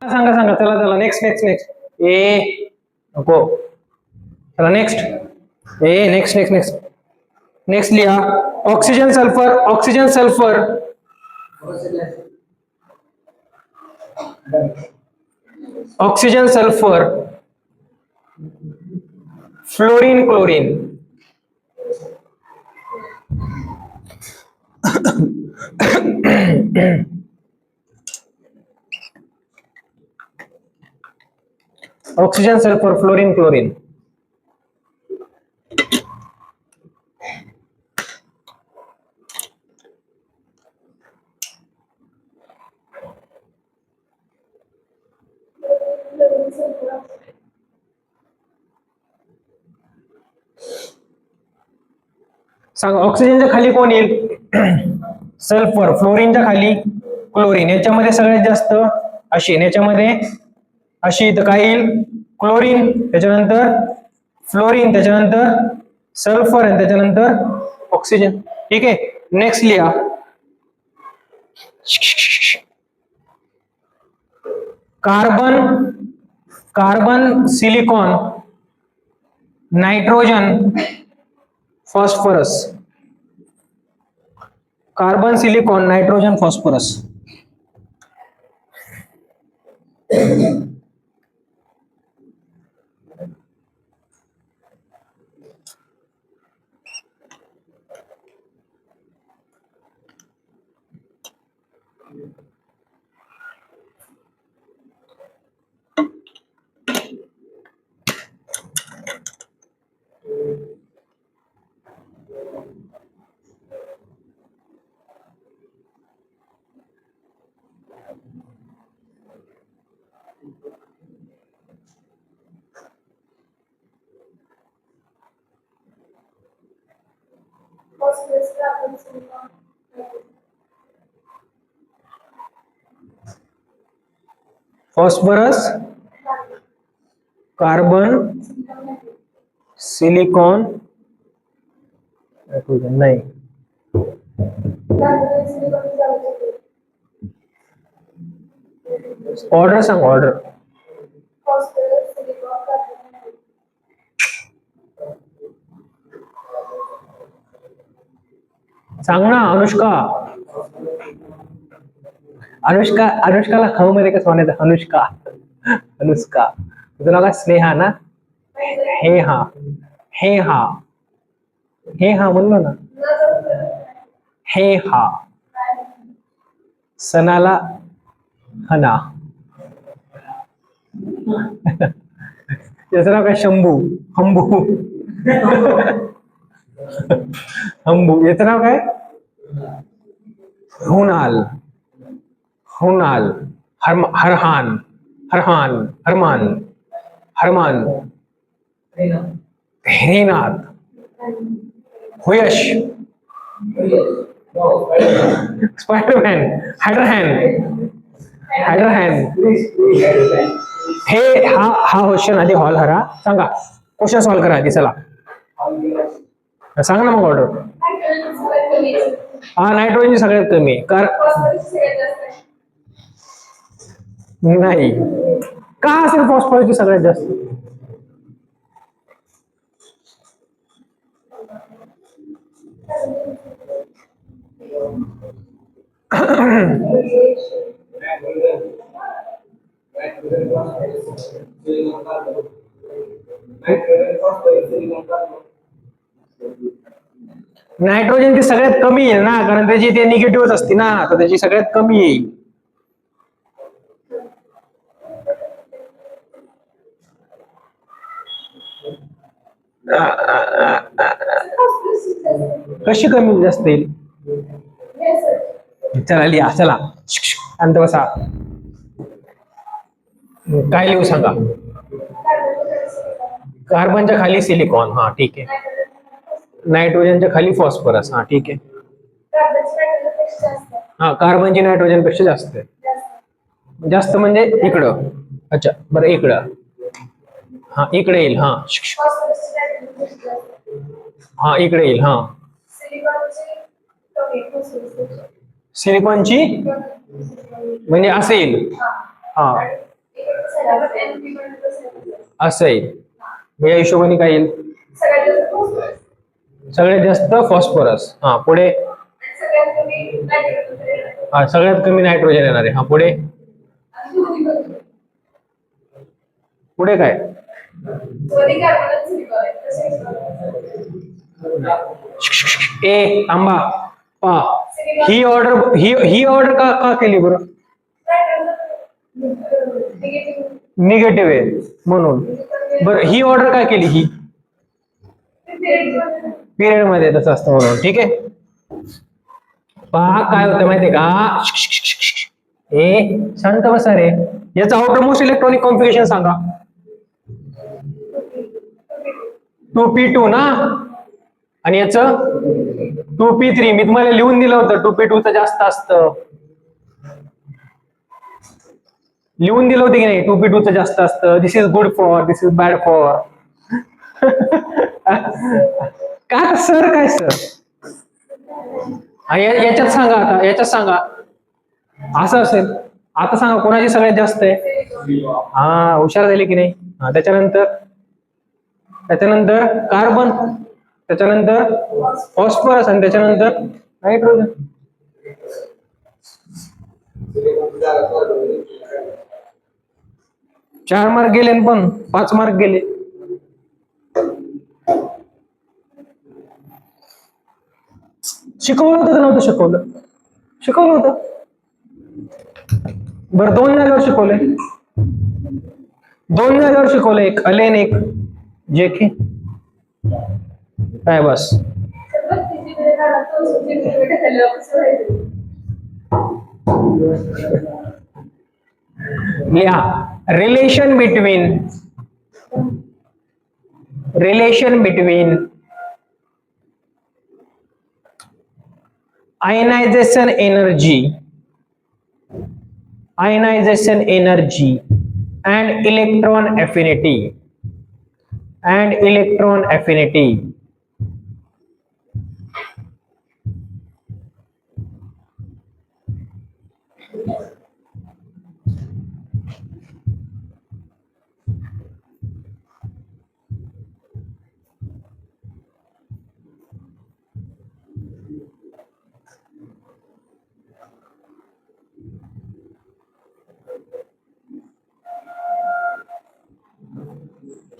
सांगा सांगा, चला चला, नेक्स्ट नेक्स्ट नेक्स्ट. ए नको, चला next. A next next next next लिहा. Oxygen sulphur, oxygen sulphur, oxygen sulphur, fluorine chlorine. Oxygen sulphur, fluorine chlorine. सांगा ऑक्सिजनच्या खाली कोण येईल? सल्फर. फ्लोरीनच्या खाली क्लोरीन. याच्यामध्ये सगळ्यात जास्त अशी, याच्यामध्ये अशी, तर काय येईल? क्लोरीन, त्याच्यानंतर फ्लोरीन, त्याच्यानंतर सल्फर आणि त्याच्यानंतर ऑक्सिजन. ठीक आहे, नेक्स्ट लिहा. Carbon, carbon, silicon, nitrogen, phosphorus. Carbon, silicon, nitrogen, phosphorus. Phosphorus, carbon, silicon, नाही, ऑर्डर सांग, ऑर्डर. सांग ना अनुष्का. अनुष्का, अनुष्काला ख मध्ये कसं म्हणायचं? अनुष्का, अनुष्का. तुझं नाव काय? स्नेहा ना? हे हा, हे हा, हे हा म्हणलो ना. हे हा. सणाला हना. त्याचं नाव काय? शंभू, हंबू. हंबू. याचं नाव काय? हुनाल, हुनाल, हरहान, हरहान, हरमान, हरमान, हेनाथ, हुयश, स्पायडरमॅन, हायड्रहॅन, हायड्रहॅन. हे हा, हा क्वेश्चन आधी हॉल हरा. सांगा क्वेश्चन सॉल्व करा आधी. चला सांग ना मग ऑर्डर. हा, नायट्रोजन सगळ्यात कमी. नाही, का असेल फॉस्फरसची सगळ्यात जास्त? नायट्रोजनची सगळ्यात कमी आहे ना, कारण त्याची ते निगेटिव्ह असते ना, तर त्याची सगळ्यात कमी येईल. कशी कमी जास्त येईल? चला लिहा, चला शांत बसा. काय लिहू सांगा? कार्बनच्या खाली सिलिकॉन. हा ठीक आहे. नायट्रोजनच्या खाली फॉस्फरस. हा ठीक आहे. हा, कार्बनची नायट्रोजन पेक्षा जास्त आहे. जास्त म्हणजे इकडं. अच्छा बरं, इकडं. हा इकडे येईल. हा हा इकडे येईल. हा सिलिकॉनची म्हणजे असं येईल. हा असं आहे. या हिशोबाने काय येईल? सगळ्यात जास्त फॉस्फरस. हा पुढे. हा सगळ्यात कमी नायट्रोजन येणार आहे. हा पुढे. पुढे काय? ए थांबा. पा ही ऑर्डर का केली बरं? निगेटिव्ह आहे म्हणून. बरं ही ऑर्डर काय केली? ही पिरियड मध्ये तसं असतं म्हणून. ठीक आहे. पहा काय होतं माहितीये का? ए शांत बसा रे. याचा आउटर मोस्ट इलेक्ट्रॉनिक कॉन्फिगरेशन सांगा. 2p2 ना. आणि याचं 2p3. मी तुम्हाला लिहून दिलं होतं 2p2 चं जास्त असतं. लिहून दिलं होतं की नाही? 2p2 चं जास्त असतं. This is good for, this is bad for. का सर? काय सर? याच्यात सांगा. आता याच्यात सांगा. असं असेल. आता सांगा कोणाची सगळ्यात जास्त आहे? हा हुशार झाली की नाही? हा त्याच्यानंतर कार्बन, त्याच्यानंतर फॉस्फरस आणि त्याच्यानंतर नायट्रोजन. चार मार्क गेले पण 5 मार्क गेले. शिकवलं होतं का नव्हतं शिकवलं? शिकवलं होतं. बरं 2 जागेवर शिकवलंय. 2 जागेवर शिकवलंय. एक अलेन एक जे की काय बस. लिहा. Relation between ionization energy and electron affinity.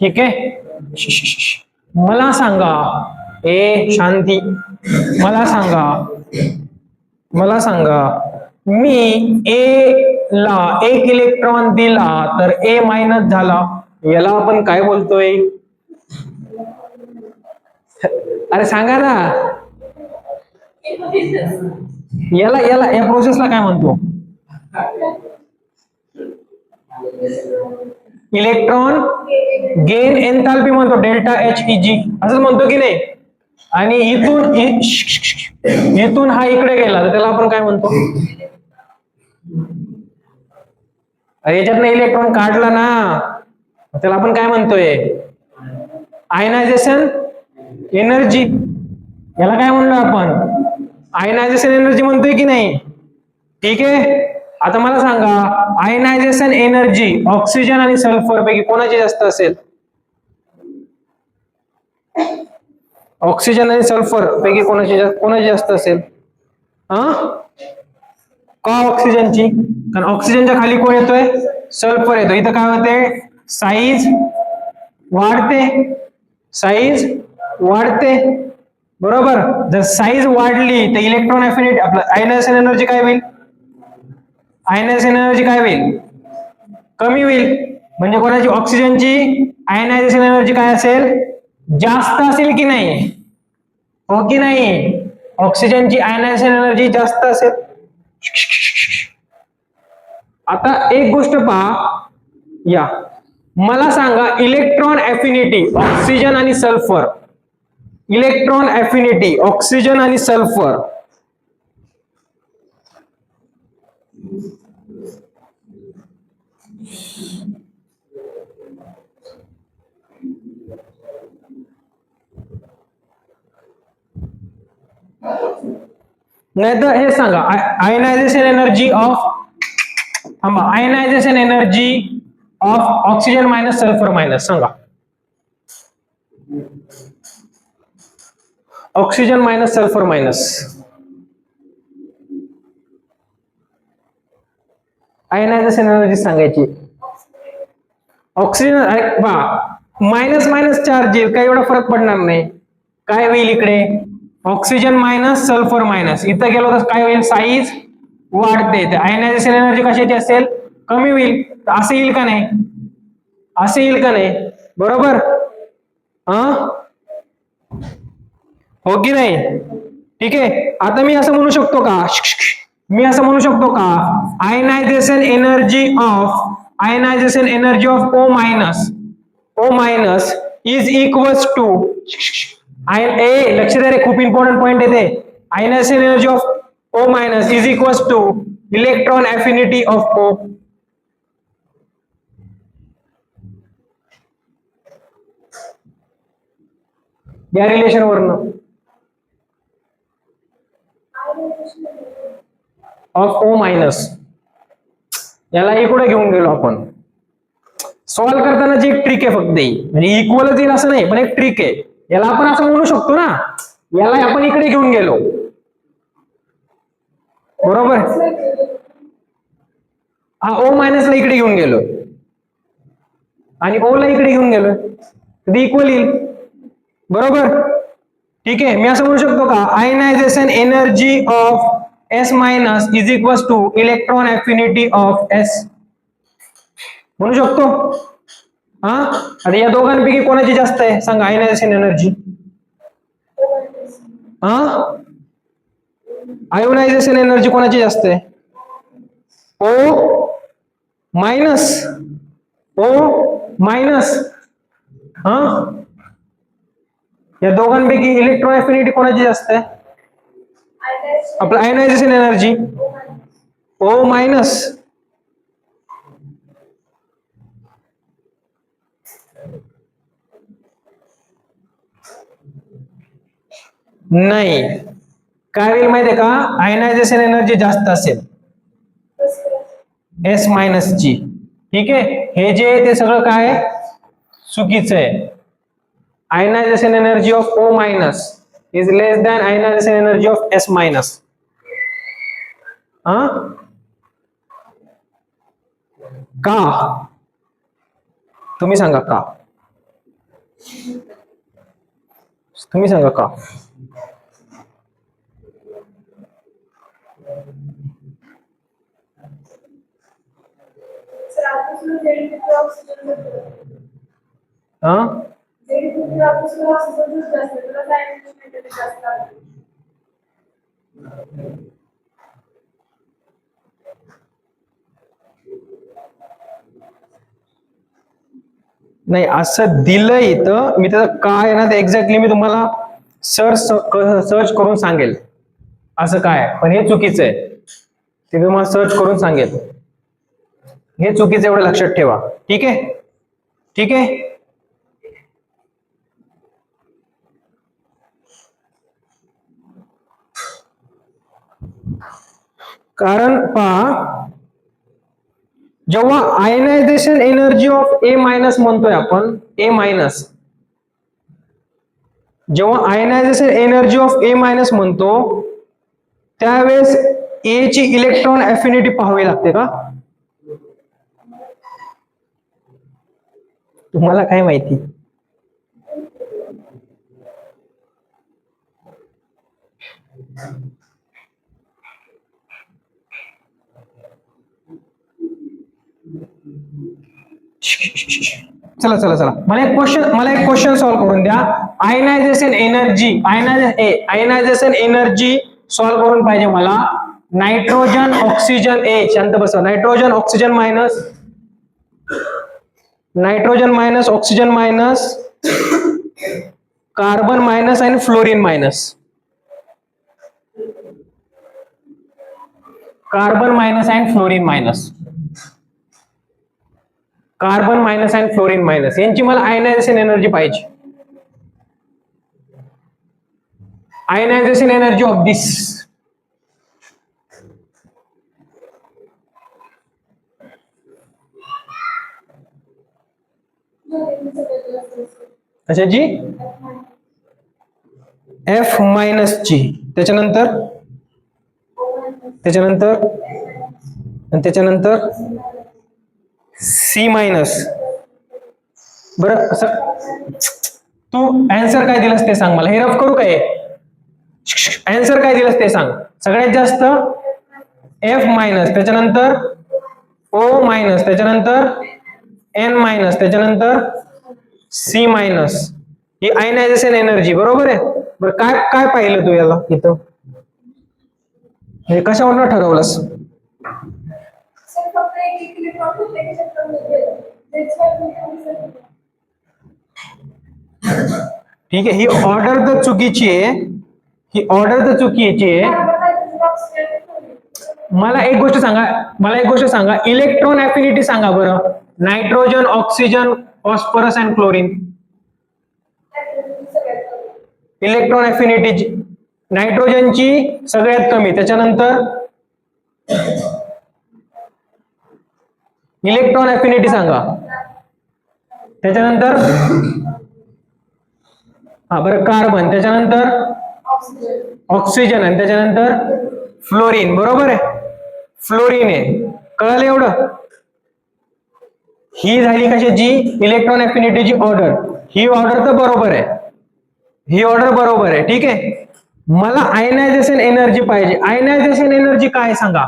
ठीक आहे. मला सांगा. शांती. मला सांगा मी ए ला 1 इलेक्ट्रॉन दिला तर ए मायनस झाला. याला आपण काय बोलतोय? अरे सांगा ना. या प्रोसेसला काय म्हणतो? इलेक्ट्रॉन गेन एन्थाल्पी म्हणतो. डेल्टा एच ई जी असंच म्हणतो की नाही? आणि इथून हा इकडे गेला तर त्याला आपण काय म्हणतो? याच्यातनं इलेक्ट्रॉन काढला ना, त्याला आपण काय म्हणतोय? Ionization energy. याला काय म्हणलो आपण? आयनायझेशन एनर्जी म्हणतोय की नाही? ठीक आहे. आता मला सांगा आयनायझेशन एनर्जी ऑक्सिजन आणि सल्फर पैकी कोणाची जास्त असेल? ऑक्सिजन आणि सल्फर पैकी कोणाची जास्त असेल? का ऑक्सिजनची? कारण ऑक्सिजनच्या खाली कोण येतोय? सल्फर येतो. इथं काय होते? साईज वाढते. बरोबर. जर साईज वाढली तर इलेक्ट्रॉन अफिनिटी आपलं आयनायझेशन एनर्जी काय होईल? कमी होईल. म्हणजे कोणाची? ऑक्सिजनची आयनायझेशन एनर्जी काय असेल? जास्त असेल की नाही? हो की नाही? ऑक्सिजनची आयनायझेशन एनर्जी जास्त असेल. आता एक गोष्ट पहा. या मला सांगा इलेक्ट्रॉन अफिनिटी ऑक्सिजन आणि सल्फर. इलेक्ट्रॉन अफिनिटी ऑक्सिजन आणि सल्फर. नाही तर हे सांगा ionization energy of oxygen minus sulphur minus सांगा. Oxygen minus sulphur minus ionisation energy सांगायची. ऑक्सिजन मायनस मायनस चार्ज येईल, काही एवढा फरक पडणार नाही. काय होईल इकडे, ऑक्सिजन मायनस सल्फर मायनस, इथं गेलो तर काय होईल, साईज वाढते. आयनायझेशन एनर्जी कशाची असेल, कमी होईल. असं येईल का नाही, असं येईल का नाही, बरोबर. हो की नाही. ठीक आहे, आता मी असं म्हणू शकतो का, मी असं म्हणू शकतो का, ionization energy of O minus is equals to लक्ष द्या रे, खूप इम्पॉर्टंट पॉइंट येते. Ionization energy of O minus is equals to electron affinity of O. या रिलेशन वरनं ऑफ ओ मायनस, याला इकडे घेऊन गेलो आपण. सॉल्व्ह करतानाची एक ट्रिक आहे फक्त ही, म्हणजे इक्वलच येईल असं नाही, पण एक ट्रिक आहे. याला आपण असं म्हणू शकतो ना, याला आपण इकडे घेऊन गेलो, बरोबर. हा ओ मायनसला इकडे घेऊन गेलो आणि ओ ला इकडे घेऊन गेलो, तर इक्वल येईल, बरोबर. ठीक आहे, मी असं म्हणू शकतो का, ionization energy of S minus is equal to electron affinity of S, म्हणू शकतो. हा, आता या दोघांपैकी कोणाची जास्त आहे सांगा आयनायझेशन एनर्जी. आयोनायझेशन एनर्जी कोणाची जास्त आहे, ओ मायनस, हा, या दोघांपैकी इलेक्ट्रॉन अफिनिटी कोणाची जास्त आहे, आपलं आयनायझेशन एनर्जी ओ मायनस. नाही, काय होईल माहितीये का, आयनायझेशन एनर्जी जास्त असेल एस मायनस ची. ठीक आहे, हे जे ते सगळं काय चुकीचं आहे. Ionization energy of O minus is less than ionization energy of S minus. का, तुम्ही सांगा का, तुम्ही सांगा का. नाही, असं दिलंय इथं, मी त्याचं काय ना ते एक्झॅक्टली मी तुम्हाला सर्च करून सांगेल असं काय, पण हे चुकीचं आहे, ते तुम्हाला सर्च करून सांगेल. हे चुकीचं, एवढं लक्षात ठेवा. ठीक आहे, ठीक आहे. कारण पहा, जेव्हा ionization energy of A minus म्हणतोय आपण, ए मायनस, जेव्हा ionization energy of A minus म्हणतो त्यावेळेस ए ची इलेक्ट्रॉन अफिनिटी पाहावी लागते का, तुम्हाला काय माहिती. चला चला चला, मला एक क्वेश्चन सॉल्व्ह करून द्या. आयनायझेशन एनर्जी सॉल्व्ह करून पाहिजे मला. नायट्रोजन ऑक्सिजन ए, शांत बसा, nitrogen oxygen minus oxygen minus carbon minus आणि fluorine minus, carbon minus and fluorine minus, carbon minus and fluorine minus, यांची मला आयनायझेशन एनर्जी पाहिजे. आयनायझेशन एनर्जी ऑफ दिस, कशाची? F मायनस ची. त्याच्यानंतर त्याच्यानंतर C मायनस. बरं तू आन्सर काय दिलंस ते सांग मला. हे रफ करू काय? आन्सर काय दिलंस ते सांग. सगळ्यात जास्त F मायनस, त्याच्यानंतर O मायनस, त्याच्यानंतर N मायनस, त्याच्यानंतर C मायनस. ही आयनायझेशन एनर्जी, बरोबर आहे. बरं काय काय पाहिलं तू याला इथं? हे कशावर ठरवलंस? ठीक आहे, ही ऑर्डर तर चुकीची आहे. ही ऑर्डर तर चुकीची आहे. मला एक गोष्ट सांगा, इलेक्ट्रॉन ऍफिनिटी सांगा बरं. Nitrogen, oxygen, phosphorus and chlorine. Electron affinity नायट्रोजनची सगळ्यात कमी, त्याच्यानंतर इलेक्ट्रॉन ऍफिनिटी सांगा, त्याच्यानंतर बरं कार्बन, त्याच्यानंतर ऑक्सिजन आणि त्याच्यानंतर फ्लोरीन. बरोबर आहे, फ्लोरीन आहे. कळलं एवढं? ही झाली कशाची? इलेक्ट्रॉन ऍफिनिटीची ऑर्डर. ही ऑर्डर तर बरोबर आहे, ही ऑर्डर बरोबर आहे. ठीक आहे, मला आयनायझेशन एनर्जी पाहिजे. आयनायझेशन एनर्जी काय सांगा?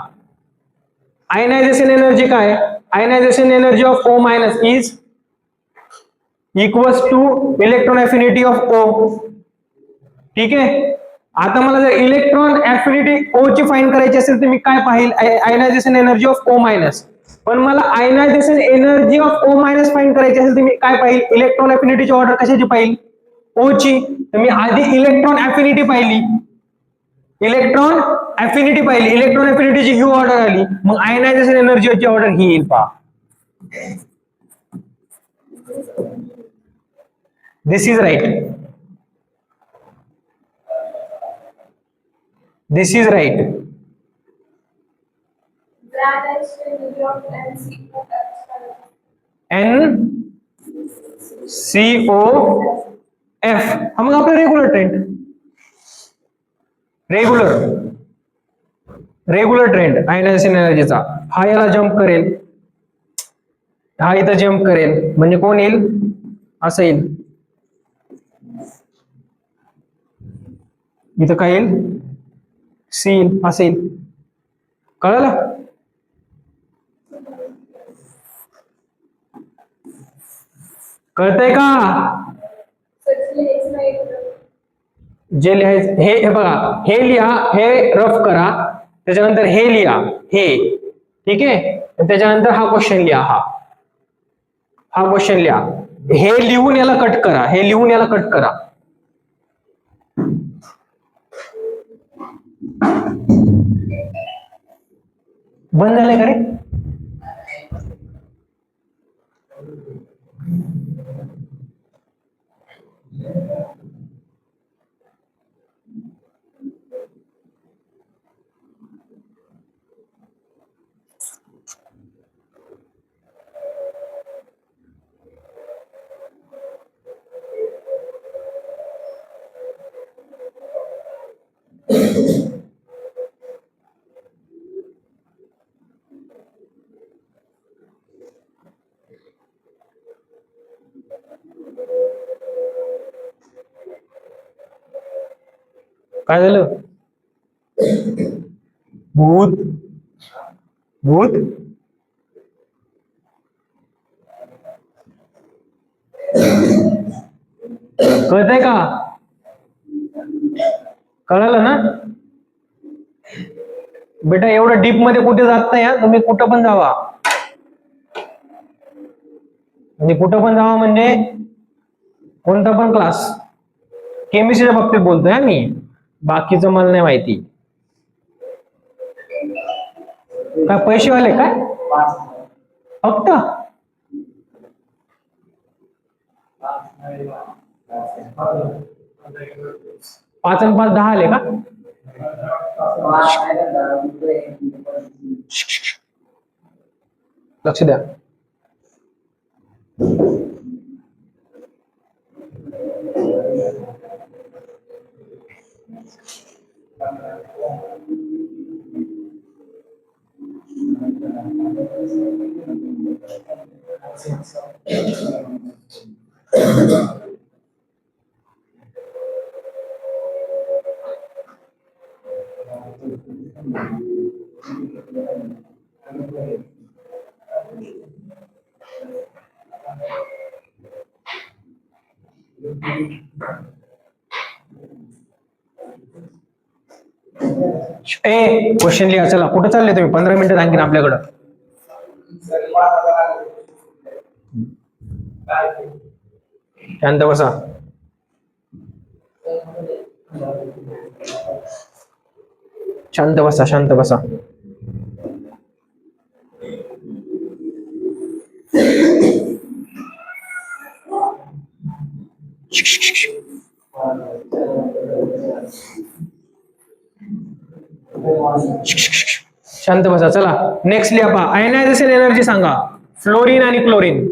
आयनायझेशन एनर्जी काय? Ionization energy of O minus is equals to electron affinity of O. ठीक आहे, आता मला जर इलेक्ट्रॉन ऍफिनिटी O ची फाइंड करायची असेल तर मी काय पाहिल? Ionization energy of O minus. पण मला ionization energy of O minus find करायची असेल तर मी काय पाहिल? इलेक्ट्रॉन ऍफिनिटीची ऑर्डर कशाची पाहिल? O ची. तर मी आधी इलेक्ट्रॉन ऍफिनिटी पाहिली, इलेक्ट्रॉन ऍफिनिटीची ही ऑर्डर आली, मग आयनायझेशन एनर्जीची ऑर्डर ही येईल. पहा, this is right. This is right. NCOF. हा मग आपला regular trend, regular trend ionization एनर्जीचा. हा याला जम्प करेल, हा इथं जम्प करेल, म्हणजे कोण येईल? असं येईल. इथं काय येईल? सी येईल, असं येईल. कळलं? कळतंय का? जे लिहायचं हे बघा, हे लिहा, हे रफ करा, त्याच्यानंतर हे लिहा, हे. ठीक आहे, त्याच्यानंतर हा क्वेश्चन लिहा, हा क्वेश्चन लिहा. हे लिहून याला कट करा, हे लिहून याला कट करा. बंद झालंय का रे? काय झालं? भूत भूत कळतंय का? कळालं ना बेटा? एवढं डीप मध्ये कुठे जात नाही हा. तुम्ही कुठं पण जावा, म्हणजे कुठं पण जावा म्हणजे कोणता पण क्लास. केमिस्ट्रीच्या बाबतीत बोलतोय मी, बाकीचं मला नाही माहिती. काय पैसेवाले काय फक्त? 5 आणि 5 10 आले का? लक्ष द्या. क्वेश्चन लिहा. चला कुठं चालले तुम्ही? 15 मिनिटं आणखीन आपल्याकडं. शांत बसा. शांत बसा. शांत बसा. शांत बसा. चला नेक्स्ट लिहा पहा. आयनायझेशन एनर्जी सांगा. फ्लोरीन आणि क्लोरीन.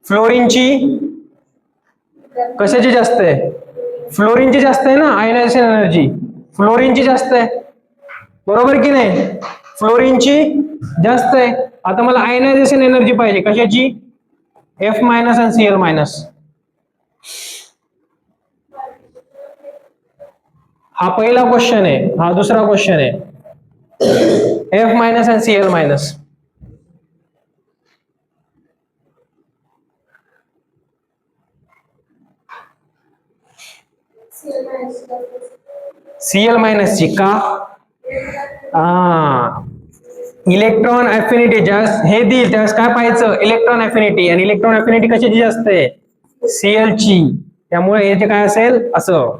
फ्लोरीनची कशाची जास्त आहे? फ्लोरीनची जास्त आहे ना आयनायझेशन एनर्जी. फ्लोरीनची जास्त आहे, बरोबर की नाही? फ्लोरीनची जास्त आहे. आता मला आयनायझेशन एनर्जी पाहिजे. कशाची? F- आणि Cl-. हा पहिला क्वेश्चन आहे. हा दुसरा क्वेश्चन आहे. F- आणि Cl-. Cl- ची का? इलेक्ट्रॉन अफिनिटी जास्त हे देईल त्यावेळेस काय पाहायचं? Electron affinity. आणि इलेक्ट्रॉन अफिनिटी कशाची जास्त आहे? Cl ची. त्यामुळे याचे काय असेल? असं.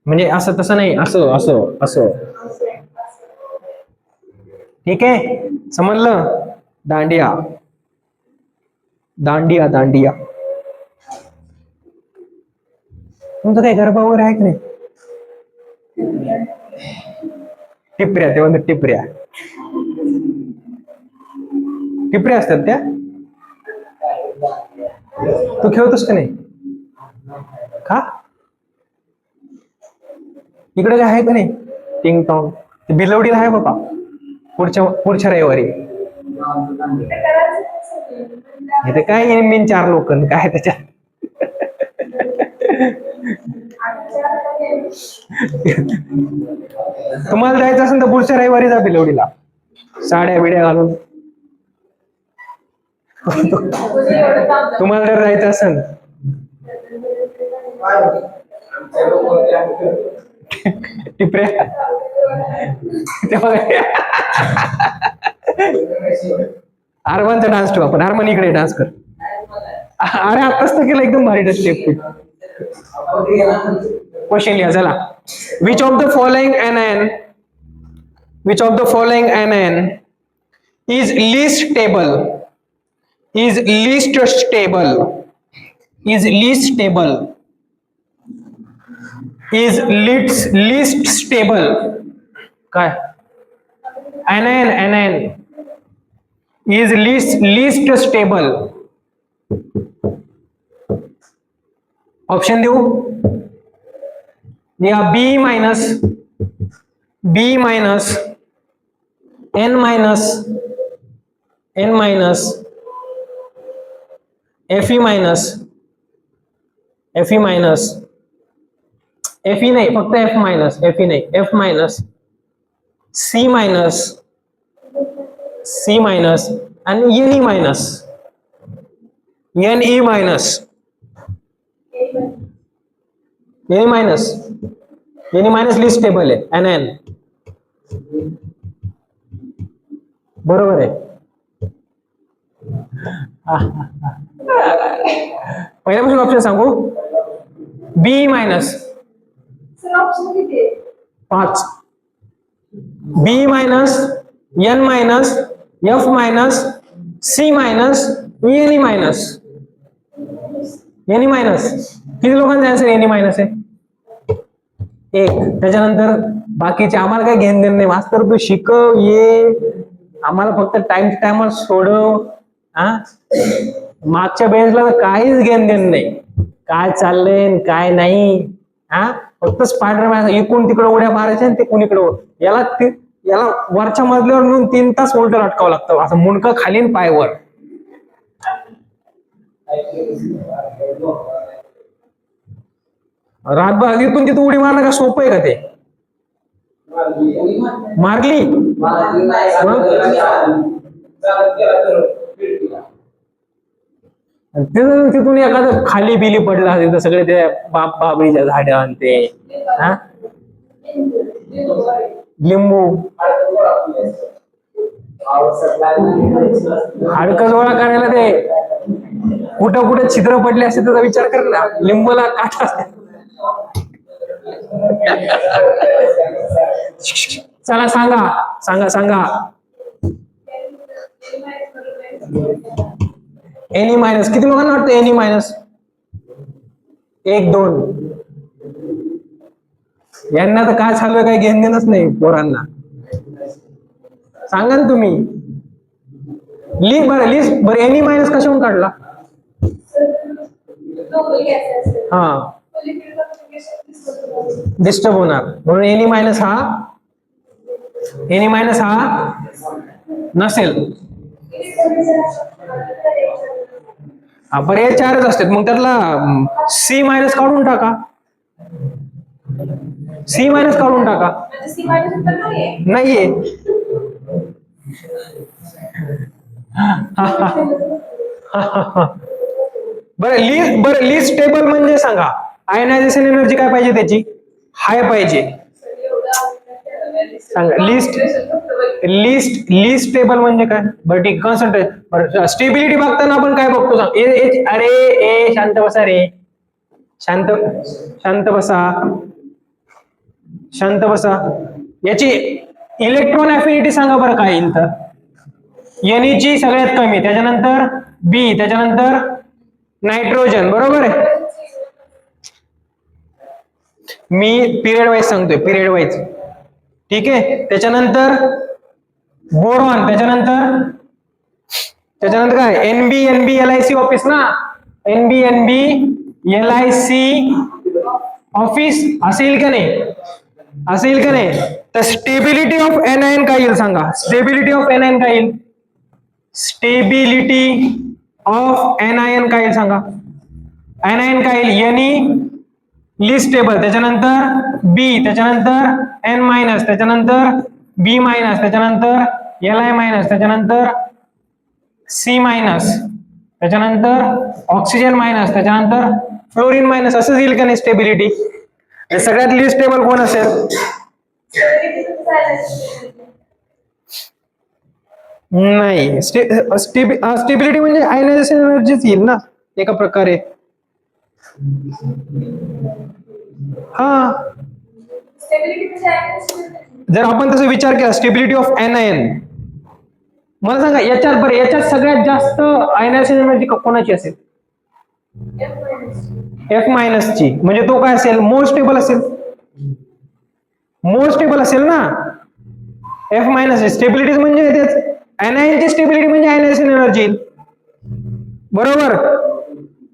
म्हणजे असं तसं नाही, असं असं असं. ठीक आहे, समजलं? दांडिया दांडिया दांडिया. तुमचं काही गरबा वगैरे आहे की नाही? टिपऱ्या, ते म्हणतात टिपऱ्या. टिपऱ्या असतात त्या. तू खेळतोस का नाही? का इकडे काय आहे का नाही? टिंग टॉंग ते बिलवडीला आहे बाबा. पुढच्या रविवारी. इथे काय मेन 4 लोक काय त्याच्यात. तुम्हाला जायचं असेल तर पुढच्या रविवारी जा बिलवडीला. साड्या बिड्या घालून. तुम्हाला जर जायचं असेल टिपऱ्या आरमानचा डान्स ठेवू आपण. आरमान इकडे डान्स कर. अरे आताच तर केलं एकदम भारी स्टेप. क्वेश्चन लिहा चला. Which of the following anion is least stable काय? anion is least stable. Option देऊ या? B- N- Fe नाही, फक्त Fe नाही, F-, C- आणि Ne-. Ne- लिस्ट स्टेबल आहे. anion बरोबर आहे. पहिल्यापासून ऑप्शन सांगू. B-. 5 B-, N-, F-, C-, Ne-. किती लोकांचा आन्सर Ne- आहे? 1. त्याच्यानंतर बाकीचे आम्हाला काही घेणं देणं नाही. मास्तर तू शिकव ये, आम्हाला फक्त टाइम टू टाइम सोडव. मागच्या बेंचला तर काहीच घेण देण नाही, काय चाललंय काय नाही. हा फक्त स्पायडरमॅन इकडून तिकडे उड्या मारायच्या आणि ते कुणीकडे याला वरच्या मजल्यावर नेऊन 3 तास उलट लटकावं लागतं, असं मुंडकं खाली आणि पाय वर. रातभर इथून तिथून उडी मारणं का सोपं आहे का ते? मारली तिथून एखादं खाली बिली पडला तिथं सगळे ते बाबळीच्या झाड ते हा लिंबू हाडकं गोळा करायला ते कुठं कुठं छिद्र पडले असते त्याचा विचार कर ना, लिंबूला काटा असते. चला सांगा सांगा सांगा. एनी मायनस किती लोकांना वाटतं? Any minus 1 2. यांना तर काय चालू आहे काही घेण देणच नाही पोरांना. सांगा ना तुम्ही. लिस्ट बरं एनी मायनस कशाहून काढला? हा डिस्टर्ब होणार म्हणून एनी मायनस हा नसेल. बरं हे 4च असतात, मग त्यातला सी मायनस काढून टाका. सी मायनस काढून टाका. नाहीये. बरं लिस्ट टेबल म्हणजे सांगा, आयनायझेशन एनर्जी काय पाहिजे त्याची? हाय पाहिजे. सांगा लिस्ट टेबल म्हणजे काय? बरं ठीक, कॉन्सन्ट्रेट. बरं स्टेबिलिटी बघताना आपण काय बघतो सांग? अरे ए शांत बसा रे, शांत बसा. याची इलेक्ट्रॉन अफिनिटी सांगा बरं काय येईल तर? एन ची सगळ्यात कमी, त्याच्यानंतर बी, त्याच्यानंतर नायट्रोजन. बरोबर आहे. मी पिरियड वाईज सांगतोय, पिरियड वाईज. ठीक आहे. त्याच्यानंतर बोरॉन, त्याच्यानंतर काय? एनबी LIC ऑफिस ना, एनबी LIC ऑफिस असेल का नाही? असेल का नाही? तर स्टेबिलिटी ऑफ एनआयन काय येईल सांगा? स्टेबिलिटी ऑफ एनआयन काय येईल? स्टेबिलिटी ऑफ एनआयन काय येईल सांगा? एनआयन काय येईल? एनी लिस्ट टेबल, त्याच्यानंतर बी, त्याच्यानंतर एन मायनस, त्याच्यानंतर बी मायनस, त्याच्यानंतर LI मायनस, त्याच्यानंतर सी मायनस, त्याच्यानंतर ऑक्सिजन मायनस, त्याच्यानंतर फ्लोरीन मायनस. असं येईल का नाही स्टेबिलिटी? सगळ्यात लिस्ट टेबल कोण असेल? नाही, स्टेबिलिटी म्हणजे आयनायझेशन एनर्जीच येईल ना एका प्रकारे. हा जर आपण तसा विचार केला स्टेबिलिटी ऑफ एनआयन, मला सांगा याच्यात सगळ्यात जास्त आयनायझेशन एनर्जी कोणाची असेल? F मायनस ची. म्हणजे तो काय असेल? मोर स्टेबल असेल ना. F मायनस स्टेबिलिटी म्हणजे तेच एनआयन ची स्टेबिलिटी म्हणजे आयनायझेशन एनर्जी. बरोबर.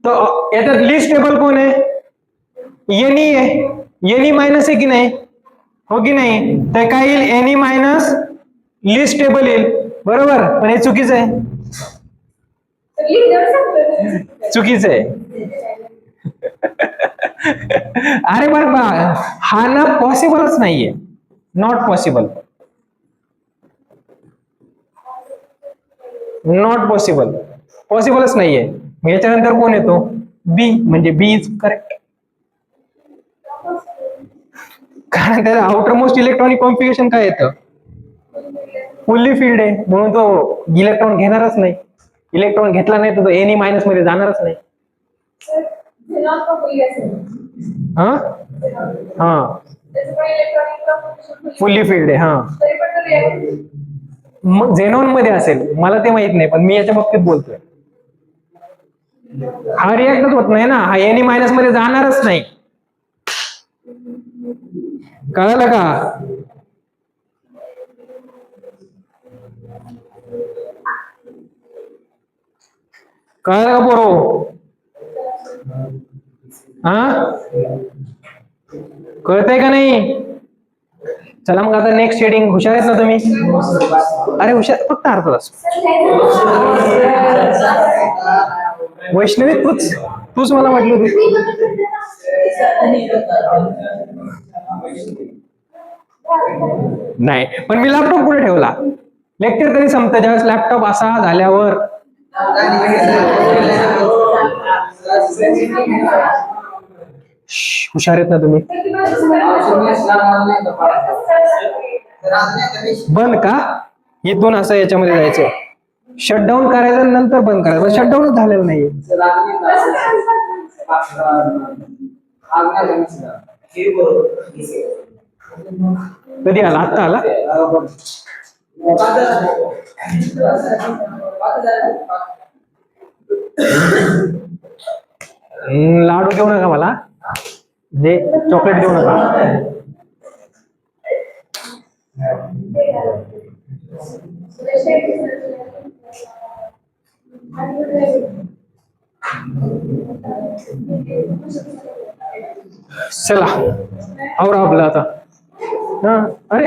तर याच्यात लिस्ट टेबल कोण आहे? एनी आहे. एनी मायनस आहे की नाही? हो की नाही? तर काय येईल? एनी मायनस लिस्ट टेबल येईल. बरोबर. पण हे चुकीचं आहे. चुकीचं आहे. अरे बरं हा ना पॉसिबलच नाहीये. Not possible. पॉसिबलच नाहीये. याच्यानंतर कोण येतो? बी. म्हणजे बी इज करेक्ट. कारण त्याला आउटर मोस्ट इलेक्ट्रॉनिक कॉन्फिगरेशन काय येतं? फुल्ली फिल्ड आहे, म्हणून तो इलेक्ट्रॉन घेणारच नाही. इलेक्ट्रॉन घेतला नाही तर तो एनी मायनस मध्ये जाणारच नाही. फुल्ली फिल्ड आहे. मग झेनॉन मध्ये असेल, मला ते माहित नाही, पण मी याच्या बाबतीत बोलतोय. हा रिॲक्टच होत नाही ना, हा एनी मायनस मध्ये जाणारच नाही. कळलं का? कळलं का पोरो? हा, कळतंय का नाही? चला मग आता नेक्स्ट शेडिंग. हुशार आहेत ना तुम्ही? अरे हुशार, फक्त अर्धा तास. वैष्णवी तूच मला म्हटलं होती. नाही, पण मी लॅपटॉप पुढे ठेवला. लेक्चर कधी संपतं? ज्यावेळेस लॅपटॉप असा झाल्यावर. हुशार आहेत ना तुम्ही? बंद का? इथून असं याच्यामध्ये जायचं, शटडाऊन करायचं, नंतर बंद करायचं. शटडाऊनच झालेलं नाहीये. कधी आला? आत्ता आला? लाडू देऊ नका मला, जे चॉकलेट देऊ नका. चला आवरा आपलं आता. हा, अरे